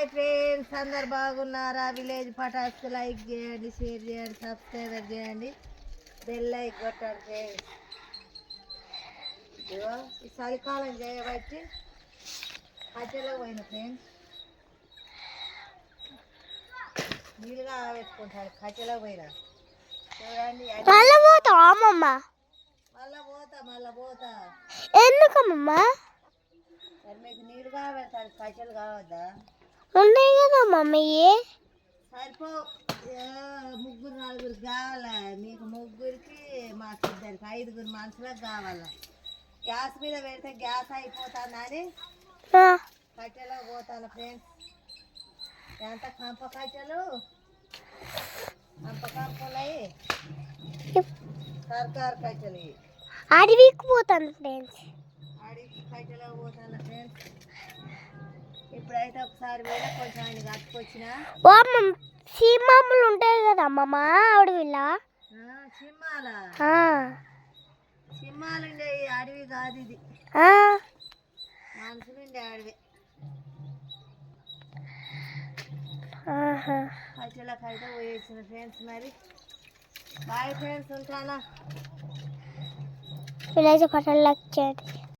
Hi friends, అందరు బాగున్నారా? Village Pataas like చేయండి, షేర్ చేయండి, సబ్స్క్రైబర్ చేయండి, బెల్ లైక్ కొట్టండి ఫ్రెండ్స్. ఇదిగో ఈ చలికాలం చేయబట్టి కట్టెలో పోయిన ఫ్రెండ్స్ నీళ్ళుగా పెట్టుకుంటారు. కట్టెలో పోయినా చూడండి. మళ్ళా పోతావా అమ్మమ్మ? మళ్ళా పోతా ఎందుకమ్మమ్మ? సరే మీకు నీళ్ళు కావాలి, కట్టెలు కావద్దా? ఉన్నాయి కదా మమ్మీ. సరిపో ముగ్గురు నలుగురికి కావాలా? మీకు ముగ్గురికి మాకు ఇద్దరికి 5 మనుషులకు కావాలా? గ్యాస్ మీద పెడితే గ్యాస్ అయిపోతుందని కట్టెలో పోతాను ఫ్రెండ్స్. ఎంత కంప కట్టెలు, కంపలవి సర్కారు కట్టెలు. అడవికి పోతాను ఫ్రెండ్స్. అడవికి కట్టెలో పోతాను ఫ్రెండ్స్. ఇప్పుడైతే ఒకసారి పోయినా కొంచెం ఆయన కట్టుకొచ్చిన సీమాములు ఉంటాయి కదా అమ్మమ్మ అడవిలా. సింహాలుండే అడవి కాదు ఇది, మనుషులుండే అడవి. కట్టెలకైతే పోయేసిన ఫ్రెండ్స్. మరి బాయ్ ఫ్రెండ్స్, ఉంటానా? విలేజ్ పటాలు లైక్ చేయండి.